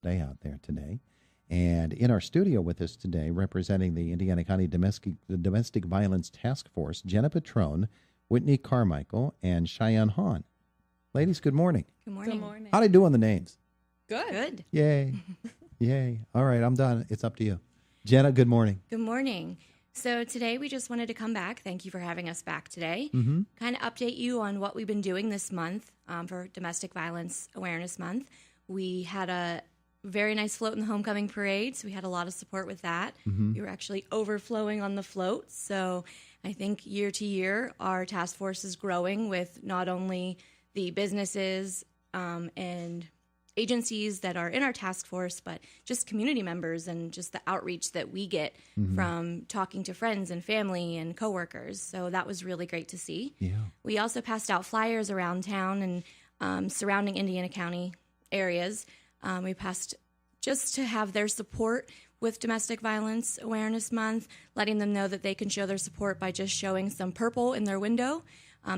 day out there today. And in our studio with us today, representing the Indiana County Domestic Violence Task Force, Jenna Petrone, Whitney Carmichael, and Cheyenne Hahn. Ladies, good morning. Good morning. Good morning. How'd I do on the names? Good. Yay. Yay. All right, I'm done. It's up to you. Jenna, good morning. Good morning. So today we just wanted to come back. Thank you for having us back today. Kind of update you on what we've been doing this month for Domestic Violence Awareness Month. We had a very nice float in the homecoming parade, so we had a lot of support with that. We were actually overflowing on the float. So I think year to year, our task force is growing with not only the businesses and agencies that are in our task force, but just community members and just the outreach that we get from talking to friends and family and coworkers. So that was really great to see. Yeah. We also passed out flyers around town and surrounding Indiana County areas. We passed just to have their support with Domestic Violence Awareness Month, letting them know that they can show their support by just showing some purple in their window.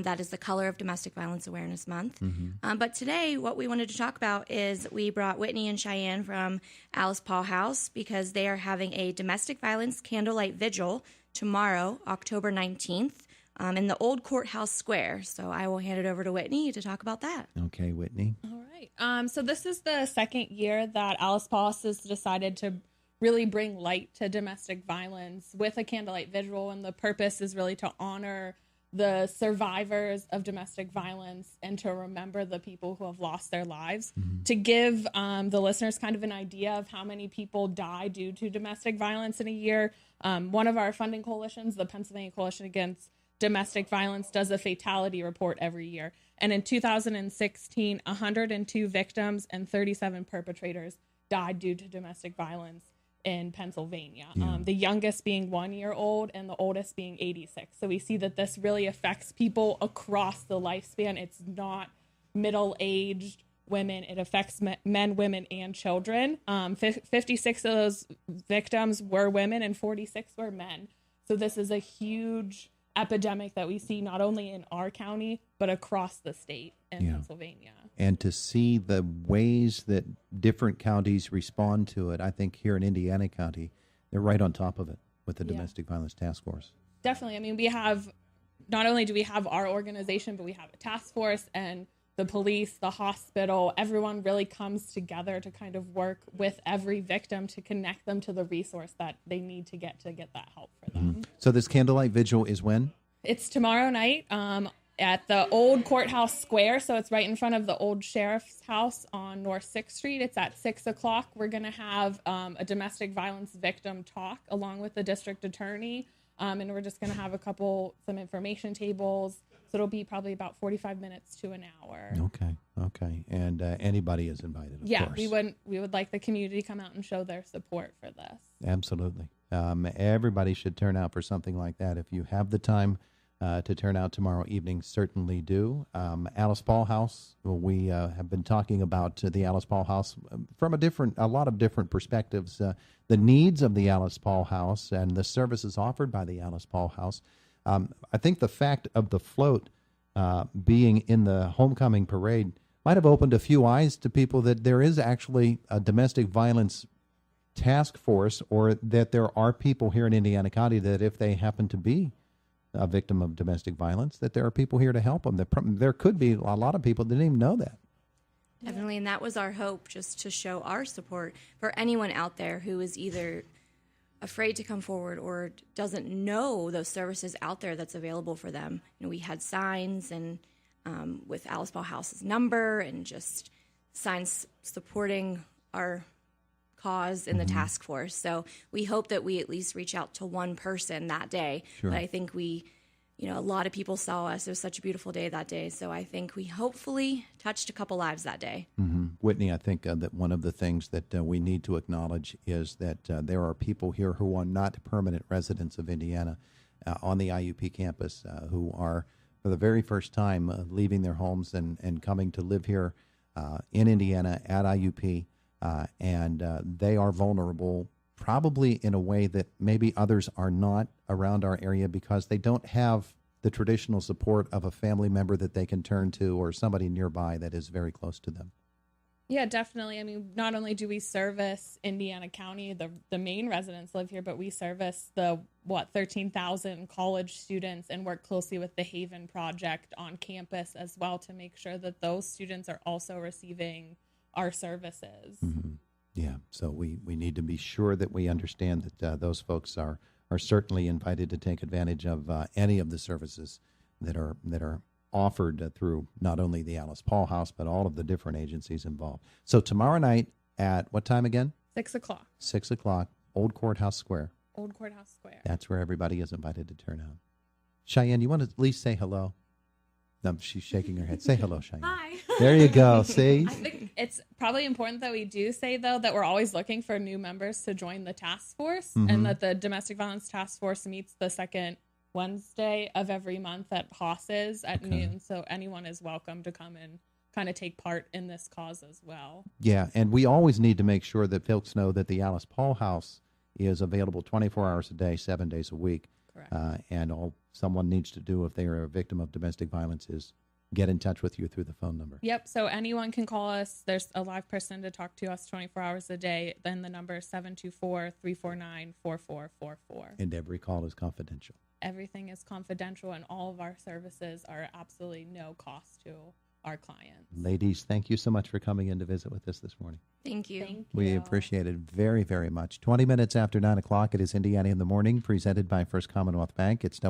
That is the color of Domestic Violence Awareness Month. But today, what we wanted to talk about is we brought Whitney and Cheyenne from Alice Paul House because they are having a domestic violence candlelight vigil tomorrow, October 19th, in the old courthouse square. So I will hand it over to Whitney to talk about that. Okay, Whitney. All right. So this is the second year that Alice Paul House has decided to really bring light to domestic violence with a candlelight vigil, and the purpose is really to honor the survivors of domestic violence and to remember the people who have lost their lives, to give the listeners kind of an idea of how many people die due to domestic violence in a year. One of our funding coalitions, the Pennsylvania Coalition Against Domestic Violence, does a fatality report every year. And in 2016, 102 victims and 37 perpetrators died due to domestic violence in Pennsylvania, the youngest being 1 year old and the oldest being 86. So we see that this really affects people across the lifespan. It's not middle-aged women. It affects men, women, and children. 56 of those victims were women and 46 were men. So this is a huge epidemic that we see not only in our county, but across the state in Pennsylvania. And to see the ways that different counties respond to it, I think here in Indiana County, they're right on top of it with the Domestic Violence Task Force. Definitely. I mean, we have, not only do we have our organization, but we have a task force and the police, the hospital. Everyone really comes together to kind of work with every victim to connect them to the resource that they need to get that help for them. So this candlelight vigil is when? It's tomorrow night at the old courthouse square. So it's right in front of the old sheriff's house on North 6th Street. It's at 6 o'clock. We're going to have a domestic violence victim talk along with the district attorney. And we're just going to have some information tables. So it'll be probably about 45 minutes to an hour. Okay. And anybody is invited, of course. We would like the community to come out and show their support for this. Absolutely. Everybody should turn out for something like that. If you have the time to turn out tomorrow evening, certainly do. Alice Paul House, we have been talking about the Alice Paul House from a lot of different perspectives. The needs of the Alice Paul House and the services offered by the Alice Paul House. I think the fact of the float being in the homecoming parade might have opened a few eyes to people that there is actually a domestic violence task force, or that there are people here in Indiana County that if they happen to be a victim of domestic violence, that there are people here to help them. There could be a lot of people that didn't even know that. Definitely, and that was our hope, just to show our support for anyone out there who is either afraid to come forward or doesn't know those services out there that's available for them. We had signs and with Alice Paul House's number and just signs supporting our cause in the task force. So we hope that we at least reach out to one person that day. Sure. But I think a lot of people saw us. It was such a beautiful day that day. So I think we hopefully touched a couple lives that day. Whitney, I think that one of the things that we need to acknowledge is that there are people here who are not permanent residents of Indiana on the IUP campus who are, for the very first time, leaving their homes and coming to live here in Indiana at IUP. And they are vulnerable probably in a way that maybe others are not around our area because they don't have the traditional support of a family member that they can turn to or somebody nearby that is very close to them. Yeah, definitely. I mean, not only do we service Indiana County, the main residents live here, but we service the 13,000 college students and work closely with the Haven Project on campus as well to make sure that those students are also receiving our services. Mm-hmm. Yeah, so we need to be sure that we understand that those folks are certainly invited to take advantage of any of the services that are offered through not only the Alice Paul House, but all of the different agencies involved. So tomorrow night at what time again? 6 o'clock. 6 o'clock, Old Courthouse Square. Old Courthouse Square. That's where everybody is invited to turn out. Cheyenne, you want to at least say hello? No, she's shaking her head. Say hello, Cheyenne. Hi. There you go. See? I think it's probably important that we do say, though, that we're always looking for new members to join the task force, and that the Domestic Violence Task Force meets the second Wednesday of every month at Haas's at noon. So anyone is welcome to come and kind of take part in this cause as well. Yeah, and we always need to make sure that folks know that the Alice Paul House is available 24 hours a day, 7 days a week. Correct. And all someone needs to do if they are a victim of domestic violence is get in touch with you through the phone number. Yep. So anyone can call us. There's a live person to talk to us 24 hours a day. Then the number is 724-349-4444. And every call is confidential. Everything is confidential, and all of our services are absolutely no cost to our clients. Ladies, thank you so much for coming in to visit with us this morning. Thank you. Thank you. We appreciate it very, very much. 20 minutes after 9 o'clock, it is Indiana in the Morning, presented by First Commonwealth Bank. It's